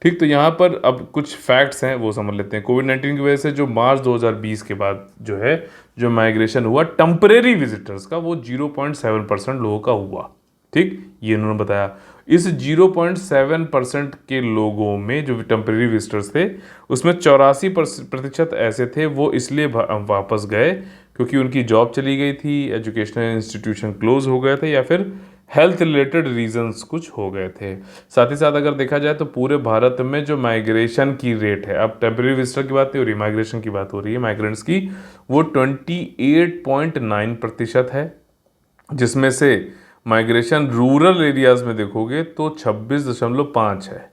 ठीक, तो यहाँ पर अब कुछ फैक्ट्स हैं वो समझ लेते हैं। कोविड-19 की वजह से जो मार्च 2020 के बाद जो है जो माइग्रेशन हुआ टेम्परेरी विजिटर्स का, वो 0.7% लोगों का हुआ। ठीक, ये उन्होंने बताया। इस 0.7% के लोगों में जो टेम्परेरी विजिटर्स थे, उसमें 84% ऐसे थे वो इसलिए वापस गए क्योंकि उनकी जॉब चली गई थी, एजुकेशनल इंस्टीट्यूशन क्लोज हो गए थे, या फिर हेल्थ रिलेटेड रीजंस कुछ हो गए थे। साथ ही साथ अगर देखा जाए तो पूरे भारत में जो माइग्रेशन की रेट है, अब टेम्परेरी विजिटर की बात नहीं हो रही, माइग्रेशन की बात हो रही है, माइग्रेंट्स की, वो 28.9% है। जिसमें से माइग्रेशन रूरल एरियाज़ में देखोगे तो 26.5 है,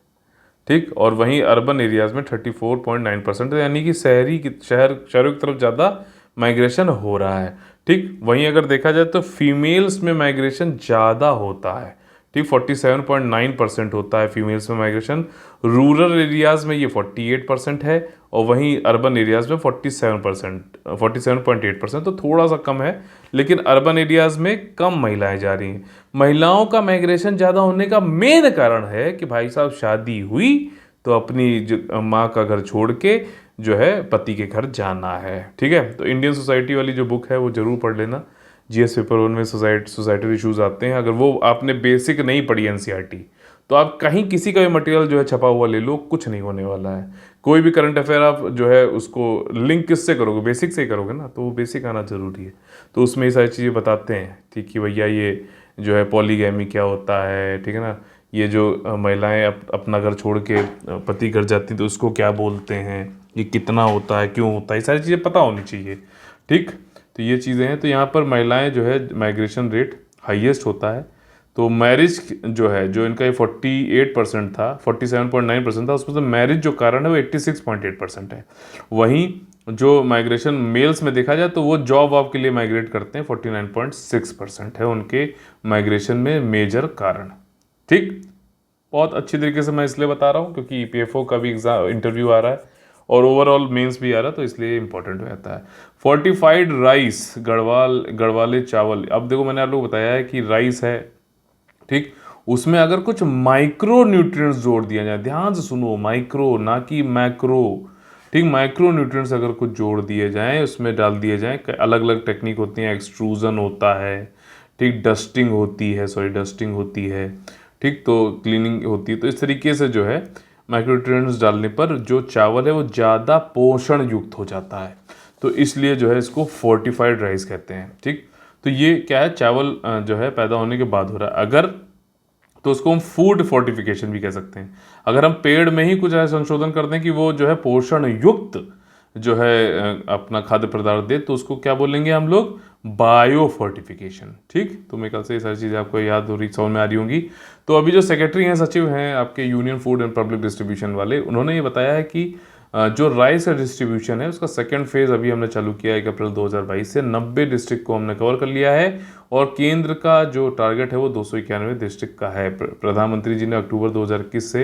ठीक। और वहीं अर्बन एरियाज़ में 34.9% है, यानी कि शहरों की तरफ ज़्यादा माइग्रेशन हो रहा है, ठीक। वहीं अगर देखा जाए तो फीमेल्स में माइग्रेशन ज़्यादा होता है, ठीक। 47.9% होता है फीमेल्स में माइग्रेशन। रूरल एरियाज़ में ये 48% है, और वहीं अर्बन एरियाज़ में 47.8%, तो थोड़ा सा कम है। लेकिन अर्बन एरियाज़ में कम महिलाएं जा रही हैं। महिलाओं का माइग्रेशन ज़्यादा होने का मेन कारण है कि भाई साहब शादी हुई तो अपनी जो माँ का घर छोड़ के जो है पति के घर जाना है, ठीक है। तो इंडियन सोसाइटी वाली जो बुक है वो ज़रूर पढ़ लेना। जीएस पेपर 1 में सोसाइटल इशूज़ आते हैं। अगर वो आपने बेसिक नहीं पढ़ी एनसीईआरटी, तो आप कहीं किसी का भी मटेरियल जो है छपा हुआ ले लो, कुछ नहीं होने वाला है। कोई भी करंट अफेयर आप जो है उसको लिंक किससे करोगे, बेसिक से ही करोगे ना, तो वो बेसिक आना ज़रूरी है। तो उसमें ये सारी चीज़ें बताते हैं, ठीक, कि भैया ये जो है पॉलीगैमी क्या होता है, ठीक है ना। ये जो महिलाएं अपना घर छोड़ के पति घर जाती तो उसको क्या बोलते हैं, ये कितना होता है, क्यों होता है, ये सारी चीज़ें पता होनी चाहिए, ठीक। तो ये चीज़ें हैं। तो यहाँ पर महिलाएं जो है माइग्रेशन रेट हाईएस्ट होता है। तो मैरिज जो है, जो इनका ये 48% था, 47.9% था, उसमें से मैरिज जो कारण है वो 86.8% है। वहीं जो माइग्रेशन मेल्स में देखा जाए तो वो जॉब वॉब के लिए माइग्रेट करते हैं, 49.6% है उनके माइग्रेशन में मेजर कारण, ठीक। बहुत अच्छी तरीके से मैं इसलिए बता रहा हूँ क्योंकि ईपीएफओ का भी एग्जाम इंटरव्यू आ रहा है और ओवरऑल मेंस भी आ रहा है, तो इसलिए इंपॉर्टेंट रहता है। फोर्टिफाइड राइस, गढ़वाले चावल। अब देखो मैंने आप लोग बताया है कि राइस है, ठीक। उसमें अगर कुछ माइक्रो न्यूट्रिएंट्स जोड़ दिया जाए, ध्यान से सुनो, माइक्रो ना कि मैक्रो, ठीक। माइक्रो न्यूट्रिएंट्स अगर कुछ जोड़ दिए जाएं, उसमें डाल दिए जाएं, अलग अलग टेक्निक होती हैं, एक्सट्रूजन होता है, ठीक, डस्टिंग होती है, ठीक, तो क्लीनिंग होती है। तो इस तरीके से जो है माइक्रो न्यूट्रिएंट्स डालने पर जो चावल है वो ज़्यादा पोषण युक्त हो जाता है। तो इसलिए जो है इसको फोर्टिफाइड राइस कहते हैं, ठीक। तो ये क्या है, चावल जो है पैदा होने के बाद हो रहा है अगर, तो उसको हम फूड फोर्टिफिकेशन भी कह सकते हैं। अगर हम पेड़ में ही कुछ ऐसा संशोधन कर दें कि वो जो है पोषण युक्त जो है अपना खाद्य पदार्थ दे, तो उसको क्या बोलेंगे हम लोग, बायो फोर्टिफिकेशन, ठीक। तो मेरे ख्याल से ये सारी चीज़ें आपको याद हो रही, समझ में आ रही होंगी। तो अभी जो सेक्रेटरी हैं, सचिव हैं आपके union food and public distribution वाले, उन्होंने ये बताया है कि जो राइस का डिस्ट्रीब्यूशन है उसका सेकंड फेज़ अभी हमने चालू किया है 1 अप्रैल 2022 से। 90 डिस्ट्रिक्ट को हमने कवर कर लिया है और केंद्र का जो टारगेट है वो 291 डिस्ट्रिक्ट का है। प्रधानमंत्री जी ने अक्टूबर 2021 से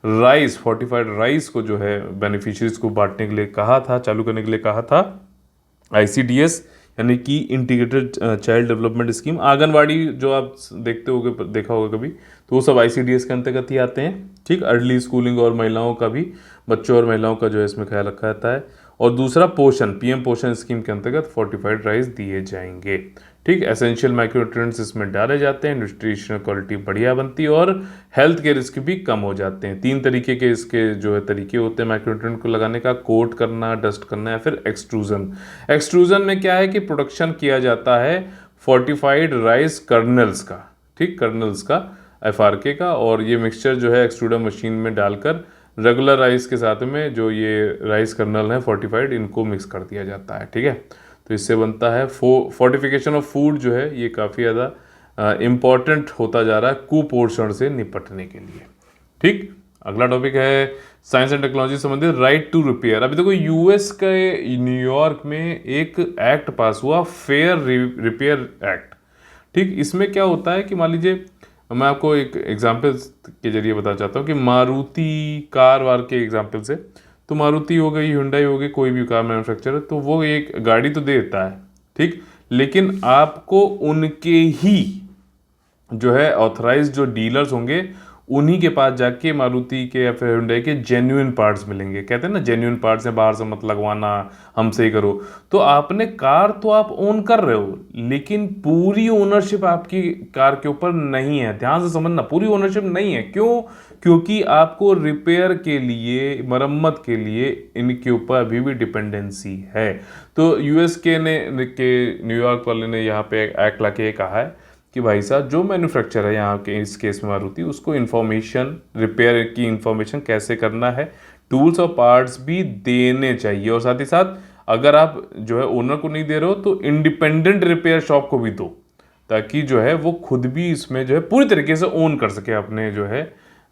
राइस, फोर्टिफाइड राइस को जो है बेनिफिशरीज को बांटने के लिए कहा था, चालू करने के लिए कहा था। आईसीडीएस यानी कि integrated child development scheme, anganwadi जो आप देखते होगे, देखा होगा कभी, तो वो सब आईसीडीएस के अंतर्गत ही आते हैं, ठीक। अर्ली स्कूलिंग और महिलाओं का भी, बच्चों और महिलाओं का जो है इसमें ख्याल रखा जाता है। और दूसरा पोषण, पीएम पोषण स्कीम के अंतर्गत फोर्टिफाइड राइस दिए जाएंगे, ठीक। एसेंशियल माइक्रोन्यूट्रिएंट्स इसमें डाले जाते हैं, न्यूट्रिशनल क्वालिटी बढ़िया बनती है और हेल्थ के रिस्क भी कम हो जाते हैं। 3 तरीके के इसके जो है तरीके होते हैं माइक्रोन्यूट्रिएंट को लगाने का, कोट करना, डस्ट करना या फिर एक्सट्रूजन। एक्सट्रूजन में क्या है कि प्रोडक्शन किया जाता है फोर्टिफाइड राइस कर्नल्स का, ठीक, कर्नल्स का, एफआरके का, और ये मिक्सचर जो है एक्सट्रूडर मशीन में डालकर रेगुलर राइस के साथ में जो ये राइस कर्नल है फोर्टिफाइड, इनको मिक्स कर दिया जाता है, ठीक है। तो इससे बनता है फोर्टिफिकेशन ऑफ फूड जो है ये काफ़ी ज़्यादा इम्पॉर्टेंट होता जा रहा है कुपोषण से निपटने के लिए, ठीक। अगला टॉपिक है साइंस एंड टेक्नोलॉजी से संबंधित राइट टू रिपेयर। अभी देखो यूएस के न्यूयॉर्क में एक एक्ट पास हुआ, फेयर रिपेयर एक्ट, ठीक। इसमें क्या होता है कि मान लीजिए, मैं आपको एक एग्जाम्पल के जरिए बताना चाहता हूँ कि मारुति कार वार के एग्जाम्पल से, तो मारुति हो गई, हुंडई हो गई, कोई भी कार मैन्युफैक्चरर, तो वो एक गाड़ी तो दे देता है, ठीक। लेकिन आपको उनके ही जो है ऑथराइज जो डीलर्स होंगे उन्हीं के पास जाके मारुति के या फिर हुंडई के जेन्युइन पार्ट्स मिलेंगे। कहते हैं ना जेन्युइन पार्ट्स हैं, बाहर से मत लगवाना, हमसे ही करो। तो आपने कार तो आप ओन कर रहे हो, लेकिन पूरी ओनरशिप आपकी कार के ऊपर नहीं है। ध्यान से समझना, पूरी ओनरशिप नहीं है। क्यों? क्योंकि आपको रिपेयर के लिए, मरम्मत के लिए इनके ऊपर अभी भी डिपेंडेंसी है। तो यूएस के न्यूयॉर्क वाले ने यहाँ पे एक्ट ला के कहा है कि भाई साहब जो मैन्युफैक्चर है यहाँ के, इस केस में मारुति, उसको इन्फॉर्मेशन, रिपेयर की इन्फॉर्मेशन कैसे करना है, टूल्स और पार्ट्स भी देने चाहिए। और साथ ही साथ अगर आप जो है ओनर को नहीं दे रहे हो तो इंडिपेंडेंट रिपेयर शॉप को भी दो, ताकि जो है वो खुद भी इसमें जो है पूरी तरीके से ओन कर सके अपने जो है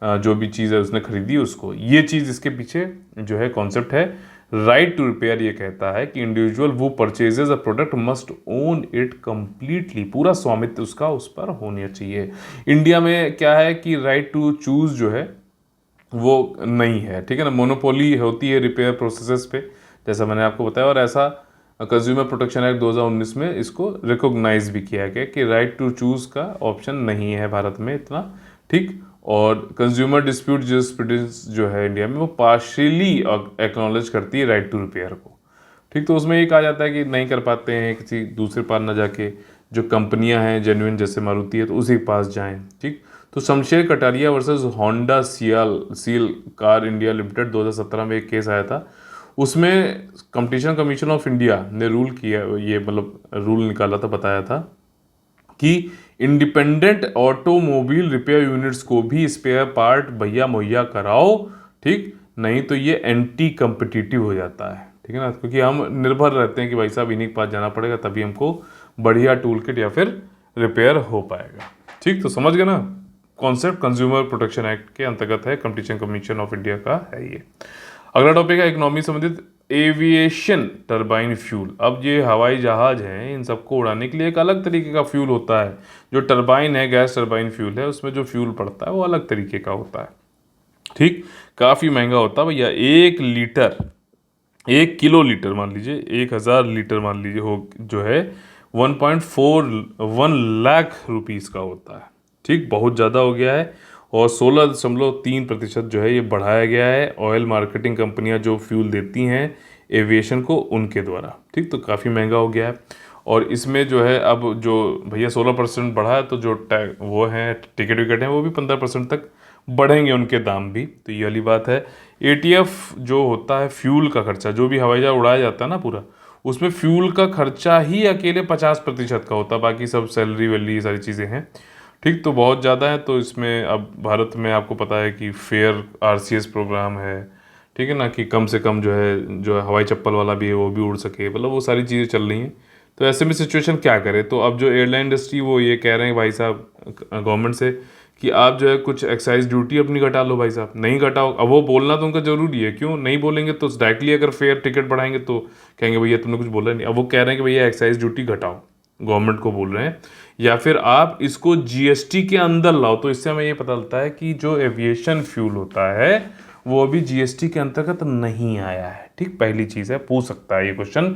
जो भी चीज़ है उसने खरीदी उसको। ये चीज़ इसके पीछे जो है कॉन्सेप्ट है। राइट टू रिपेयर ये कहता है कि इंडिविजुअल वो purchases a product must own it completely, पूरा स्वामित्व उसका उस पर होना चाहिए। इंडिया में क्या है कि राइट टू चूज जो है वो नहीं है, ठीक है ना, मोनोपोली होती है रिपेयर प्रोसेसेस पे, जैसा मैंने आपको बताया। और ऐसा कंज्यूमर प्रोटेक्शन एक्ट 2019 में इसको रिकॉग्नाइज भी किया गया कि राइट टू चूज का ऑप्शन नहीं है भारत में इतना, ठीक। और कंज्यूमर डिस्प्यूट जूरिस्प्रूडेंस जो है इंडिया में वो पार्शियली एक्नॉलेज करती है राइट टू रिपेयर को, ठीक। तो उसमें ये कहा जाता है कि नहीं कर पाते हैं किसी दूसरे पास ना जाके, जो कंपनियां हैं जेन्युइन जैसे मारुति है तो उसी के पास जाएं, ठीक। तो Shamsher Kataria versus Honda seal car India limited 2017 में एक केस आया था। उसमें कंपटीशन कमीशन ऑफ इंडिया ने रूल किया, ये मतलब रूल निकाला था, बताया था कि इंडिपेंडेंट ऑटोमोबाइल रिपेयर यूनिट्स को भी स्पेयर पार्ट भैया मुहैया कराओ, ठीक। नहीं तो ये एंटी कम्पिटिटिव हो जाता है, ठीक है ना, क्योंकि हम निर्भर रहते हैं कि भाई साहब इन्हीं के पास जाना पड़ेगा तभी हमको बढ़िया टूल किट या फिर रिपेयर हो पाएगा, ठीक। तो समझ गए ना, कॉन्सेप्ट कंज्यूमर प्रोटेक्शन एक्ट के अंतर्गत है, कंपटीशन कमीशन ऑफ इंडिया का है ये। अगला टॉपिक है इकोनॉमी संबंधित एविएशन टरबाइन फ्यूल। अब ये हवाई जहाज हैं, इन सबको उड़ाने के लिए एक अलग तरीके का फ्यूल होता है। जो टरबाइन है, गैस टरबाइन फ्यूल है, उसमें जो फ्यूल पड़ता है वो अलग तरीके का होता है, ठीक। काफ़ी महंगा होता है भैया। 1 लीटर 1 किलो लीटर मान लीजिए, 1000 लीटर मान लीजिए हो जो है 1.41 लाख रुपीज़ का होता है, ठीक। बहुत ज़्यादा हो गया है। और 16.3% जो है ये बढ़ाया गया है ऑयल मार्केटिंग कंपनियां जो फ्यूल देती हैं एविएशन को उनके द्वारा, ठीक। तो काफ़ी महंगा हो गया है। और इसमें जो है अब जो भैया 16% बढ़ा है, तो जो वो हैं टिकट विकेट हैं वो भी 15% तक बढ़ेंगे उनके दाम भी। तो ये वाली बात है। एटीएफ जो होता है फ्यूल का खर्चा, जो भी हवाई जहाज उड़ाया जाता है ना पूरा, उसमें फ्यूल का खर्चा ही अकेले 50% का होता है, बाकी सब सैलरी वैलरी ये सारी चीज़ें हैं, ठीक। तो बहुत ज़्यादा है। तो इसमें अब भारत में आपको पता है कि फेयर आरसीएस प्रोग्राम है, ठीक है ना, कि कम से कम जो है हवाई चप्पल वाला भी है वो भी उड़ सके, मतलब वो सारी चीज़ें चल रही हैं। तो ऐसे में सिचुएशन क्या करे, तो अब जो एयरलाइन इंडस्ट्री वो ये कह रहे हैं भाई साहब गवर्नमेंट से कि आप जो है कुछ एक्साइज ड्यूटी अपनी घटा लो भाई साहब। नहीं घटाओ, अब वो बोलना तो उनका ज़रूरी है, क्यों नहीं बोलेंगे तो डायरेक्टली अगर फेयर टिकट बढ़ाएंगे तो कहेंगे भैया तुमने कुछ बोला नहीं। अब वो कह रहे हैं कि भैया एक्साइज ड्यूटी घटाओ, गवर्नमेंट को बोल रहे हैं, या फिर आप इसको जीएसटी के अंदर लाओ। तो इससे हमें ये पता चलता है कि जो एविएशन फ्यूल होता है वो अभी जीएसटी के अंतर्गत नहीं आया है, ठीक। पहली चीज़ है, पूछ सकता है ये क्वेश्चन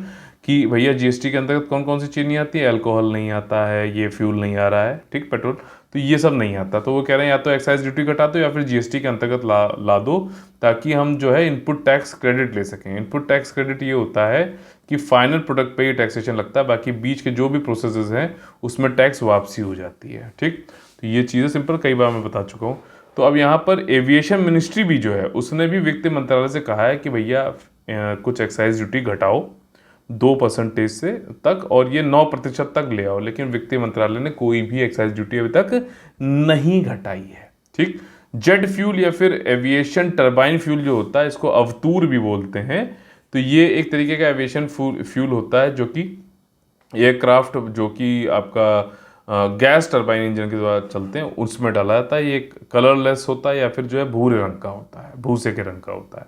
कि भैया जीएसटी के अंतर्गत कौन कौन सी चीज़ नहीं आती है, अल्कोहल नहीं आता है, ये फ्यूल नहीं आ रहा है, ठीक, पेट्रोल, तो ये सब नहीं आता। तो वो कह रहे हैं या तो एक्साइज ड्यूटी घटा दो या फिर जीएसटी के अंतर्गत ला दो, ताकि हम जो है इनपुट टैक्स क्रेडिट ले सकें। इनपुट टैक्स क्रेडिट ये होता है कि फाइनल प्रोडक्ट पे ही टैक्सेशन लगता है, बाकी बीच के जो भी प्रोसेसेस हैं उसमें टैक्स वापसी हो जाती है, ठीक। तो ये चीज़ें सिंपल कई बार मैं बता चुका हूँ। तो अब यहाँ पर एविएशन मिनिस्ट्री भी जो है उसने भी वित्त मंत्रालय से कहा है कि भैया कुछ एक्साइज ड्यूटी घटाओ 2% से तक, और ये 9% तक ले आओ। लेकिन वित्त मंत्रालय ने कोई भी एक्साइज ड्यूटी अभी तक नहीं घटाई है, ठीक। जेट फ्यूल या फिर एविएशन टरबाइन फ्यूल जो होता है, इसको अवतूर भी बोलते हैं। तो ये एक तरीके का एविएशन फ्यूल होता है जो कि एयरक्राफ्ट जो कि आपका गैस टरबाइन इंजन के द्वारा चलते हैं उसमें डाला जाता है। ये कलरलेस होता है या फिर जो है भूरे रंग का होता है, भूसे के रंग का होता है,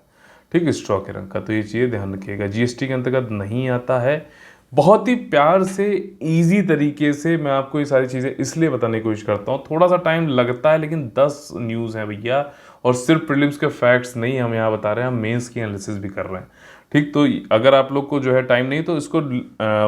ठीक, स्ट्रॉ के रंग का। तो ये चीज़ें ध्यान रखिएगा, जीएसटी के अंतर्गत नहीं आता है। बहुत ही प्यार से इजी तरीके से मैं आपको ये सारी चीज़ें इसलिए बताने की कोशिश करता हूँ, थोड़ा सा टाइम लगता है लेकिन 10 न्यूज़ हैं भैया, और सिर्फ प्रीलिम्स के फैक्ट्स नहीं हम यहाँ बता रहे हैं, हम मेंस की एनालिसिस भी कर रहे हैं, ठीक। तो अगर आप लोग को जो है टाइम नहीं तो इसको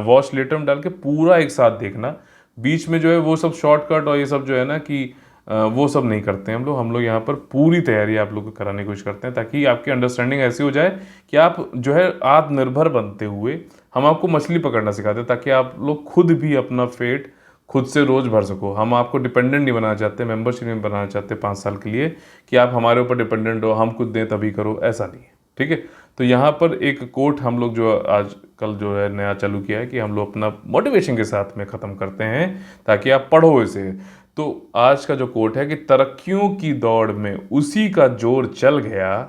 वॉच लेटर में डाल के पूरा एक साथ देखना। बीच में जो है वो सब शॉर्टकट और ये सब जो है ना कि वो सब नहीं करते हैं हम लोग यहाँ पर पूरी तैयारी आप लोग को कराने की कोशिश करते हैं, ताकि आपकी अंडरस्टैंडिंग ऐसी हो जाए कि आप जो है आत्मनिर्भर बनते हुए हम आपको मछली पकड़ना सिखाते हैं, ताकि आप लोग खुद भी अपना पेट खुद से रोज़ भर सको। हम आपको डिपेंडेंट नहीं बनाना चाहते, मेंबरशिप नहीं बनाना चाहते 5 साल के लिए कि आप हमारे ऊपर डिपेंडेंट हो, हम खुद दें तभी करो, ऐसा नहीं है, ठीक है। तो यहाँ पर एक कोट हम लोग जो आज कल जो है नया चालू किया है कि हम लोग अपना मोटिवेशन के साथ में ख़त्म करते हैं ताकि आप पढ़ो इसे। तो आज का जो कोट है कि तरक्कियों की दौड़ में उसी का जोर चल गया,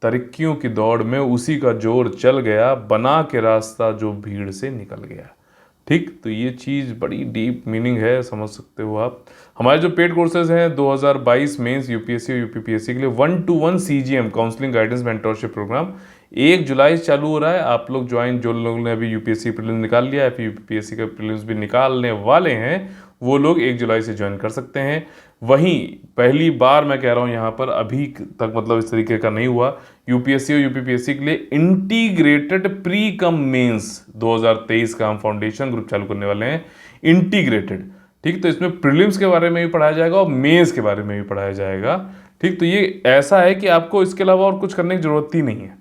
तरक्कियों की दौड़ में उसी का जोर चल गया, बना के रास्ता जो भीड़ से निकल गया। ठीक, तो ये चीज़ बड़ी डीप मीनिंग है, समझ सकते हो आप। हमारे जो पेड कोर्सेज हैं 2022 मेंस यूपीएससी और यूपीपीएससी के लिए 1-to-1 CGM counselling guidance mentorship programme 1 जुलाई से चालू हो रहा है। आप लोग ज्वाइन, जो लोगों ने अभी यूपीएससी प्रीलिम्स निकाल लिया है, फिर यूपीएससी का प्रीलिम्स भी निकालने वाले हैं, वो लोग 1 जुलाई से ज्वाइन कर सकते हैं। वहीं पहली बार मैं कह रहा हूँ यहाँ पर, अभी तक मतलब इस तरीके का नहीं हुआ, यूपीएससी और यूपीपीएससी के लिए इंटीग्रेटेड प्री कम मेंस 2023 का हम फाउंडेशन ग्रुप चालू करने वाले हैं। इंटीग्रेटेड, ठीक, तो इसमें प्रीलिम्स के बारे में भी पढ़ाया जाएगा और मेंस के बारे में भी पढ़ाया जाएगा। ठीक, तो ये ऐसा है कि आपको इसके अलावा और कुछ करने की जरूरत ही नहीं है।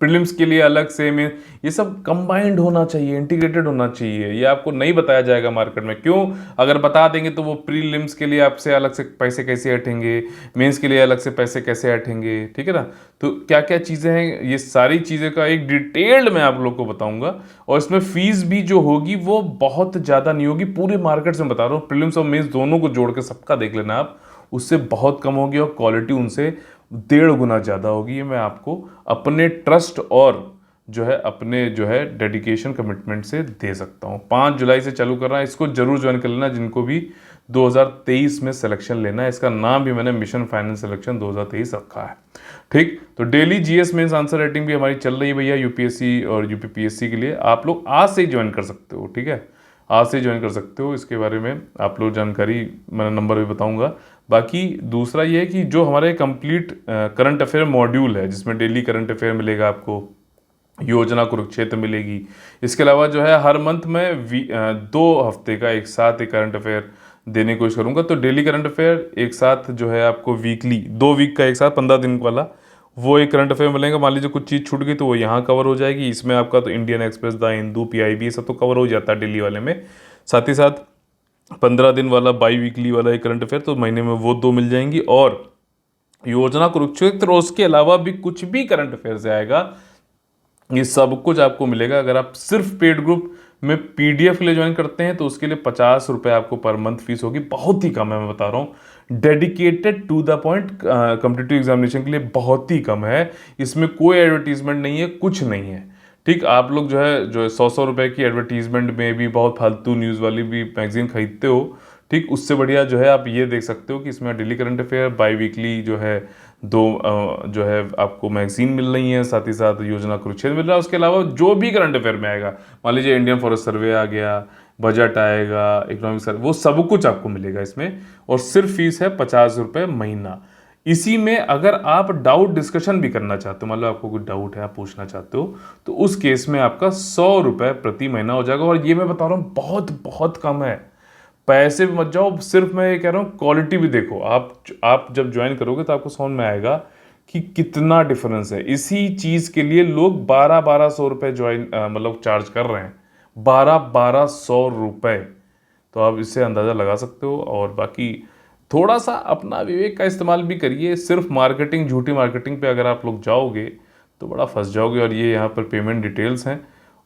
प्रीलिम्स के लिए अलग से में, ये सब कंबाइंड होना चाहिए, इंटीग्रेटेड होना चाहिए। ये आपको नहीं बताया जाएगा मार्केट में, क्यों? अगर बता देंगे तो वो प्रीलिम्स के लिए आपसे अलग से पैसे कैसे हटेंगे, मेंस के लिए अलग से पैसे कैसे हटेंगे, ठीक है ना। तो क्या क्या चीज़ें हैं, ये सारी चीज़ें का एक डिटेल्ड मैं आप लोग को बताऊंगा। और इसमें फीस भी जो होगी वो बहुत ज़्यादा नहीं होगी, पूरे मार्केट से बता रहा हूँ, प्रीलिम्स और मेंस दोनों को जोड़ के सबका देख लेना आप, उससे बहुत कम होगी और क्वालिटी उनसे 1.5 गुना ज़्यादा होगी। ये मैं आपको अपने ट्रस्ट और जो है अपने जो है डेडिकेशन कमिटमेंट से दे सकता हूँ। 5 जुलाई से चालू कर रहा है, इसको जरूर ज्वाइन कर लेना जिनको भी 2023 में सिलेक्शन लेना है। इसका नाम भी मैंने मिशन फाइनेंस सिलेक्शन 2023 रखा है। ठीक, तो daily GS mains answer writing भी हमारी चल रही है भैया, यूपीएससी और यूपीपीएससी के लिए। आप लोग आज से ही ज्वाइन कर सकते हो, ठीक है, आज से ज्वाइन कर सकते हो। इसके बारे में आप लोग जानकारी, मैं नंबर भी बताऊंगा। बाकी दूसरा ये है कि जो हमारे कंप्लीट करंट अफेयर मॉड्यूल है, जिसमें डेली करंट अफेयर मिलेगा आपको, योजना कुरुक्षेत्र मिलेगी। इसके अलावा जो है हर मंथ में 2 हफ्ते का एक साथ एक करंट अफेयर देने की कोशिश करूंगा। तो डेली करंट अफेयर एक साथ जो है आपको वीकली 2 वीक का एक साथ 15 दिन वाला वो एक करंट अफेयर मिलेगा। मान लीजिए कुछ चीज़ छूट गई तो वो यहाँ कवर हो जाएगी। इसमें आपका तो Indian express, the Hindu, PIB, सब तो कवर हो जाता है डेली वाले में। साथ ही साथ 15 दिन वाला बाई वीकली वाला एक करंट अफेयर, तो महीने में वो 2 मिल जाएंगी। और योजना कुरुक्षेत्र, उसके अलावा भी कुछ भी करंट अफेयर से आएगा, ये सब कुछ आपको मिलेगा। अगर आप सिर्फ पेड ग्रुप में पीडीएफ के लिए ज्वाइन करते हैं तो उसके लिए 50 रुपये आपको पर मंथ फीस होगी। बहुत ही कम है, मैं बता रहा हूँ, dedicated to the point competitive examination के लिए बहुत ही कम है। इसमें कोई एडवर्टीजमेंट नहीं है, कुछ नहीं है। ठीक, आप लोग जो है 100 रुपए की एडवर्टीजमेंट में भी बहुत फालतू न्यूज़ वाली भी मैगजीन खरीदते हो, ठीक, उससे बढ़िया जो है आप ये देख सकते हो कि इसमें daily current affair, by weekly जो है 2 जो है आपको मैगजीन मिल रही है, साथ ही साथ योजना कुरुक्षेत्र मिल रहा है। उसके अलावा जो भी करंट अफेयर में आएगा, मान लीजिए इंडियन फॉरेस्ट सर्वे आ गया, बजट आएगा, इकोनॉमिक सर्वे, वो सब कुछ आपको मिलेगा इसमें। और सिर्फ फीस है 50 रुपये महीना। इसी में अगर आप डाउट डिस्कशन भी करना चाहते हो, मतलब आपको कोई डाउट है, आप पूछना चाहते हो, तो उस केस में आपका 100 रुपये प्रति महीना हो जाएगा। और ये मैं बता रहा हूँ बहुत बहुत कम है, पैसे भी मत जाओ, सिर्फ मैं ये कह रहा हूँ क्वालिटी भी देखो। आप जब ज्वाइन करोगे तो आपको समझ में आएगा कि कितना डिफरेंस है। इसी चीज़ के लिए लोग 1200 रुपये ज्वाइन मतलब चार्ज कर रहे हैं, 1200 रुपये। तो आप इससे अंदाज़ा लगा सकते हो। और बाकी थोड़ा सा अपना विवेक का इस्तेमाल भी करिए। सिर्फ मार्केटिंग, झूठी मार्केटिंग पे अगर आप लोग जाओगे तो बड़ा फंस जाओगे। और ये यहाँ पर पेमेंट डिटेल्स हैं।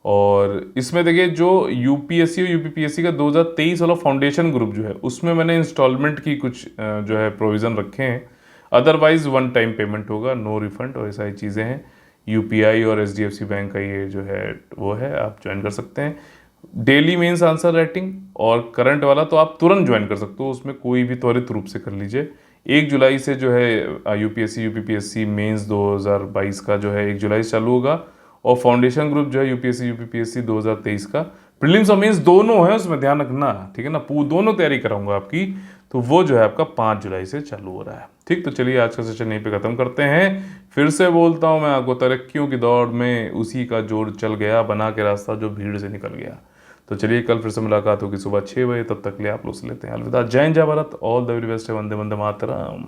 और इसमें देखिए, जो यूपीएससी और यूपीपीएससी का 2023 वाला फाउंडेशन ग्रुप जो है, उसमें मैंने इंस्टॉलमेंट की कुछ जो है प्रोविज़न रखे हैं। अदरवाइज 1 टाइम पेमेंट होगा, नो रिफंड, और ये सारी चीज़ें हैं। यूपीआई और एचडीएफसी बैंक का ये जो है वो है, आप ज्वाइन कर सकते हैं। डेली मेंस आंसर राइटिंग और करंट वाला तो आप तुरंत ज्वाइन कर सकते हो, उसमें कोई भी त्वरित रूप से कर लीजिए। 1 जुलाई से जो है यूपीएससी यूपीपीएससी मेंस 2022 का जो है 1 जुलाई से चालू होगा। और फाउंडेशन ग्रुप जो है यूपीएससी यूपीपीएससी 2023 का, प्रीलिम्स और मेंस दोनों है, उसमें ध्यान रखना, ठीक है ना, दोनों तैयारी कराऊंगा आपकी। तो वो जो है आपका 5 जुलाई से चालू हो रहा है। ठीक, तो चलिए आज का सेशन यहीं पे ख़त्म करते हैं। फिर से बोलता हूँ मैं आपको, तरक्कियों की दौड़ में उसी का जोर चल गया, बना के रास्ता जो भीड़ से निकल गया। तो चलिए कल फिर से मुलाकात होगी सुबह 6 बजे। तब तक ले आप लोग से लेते हैं अलविदा। जय हिंद, जय Bharat, all the very best है। वंदे वंदे मातरम।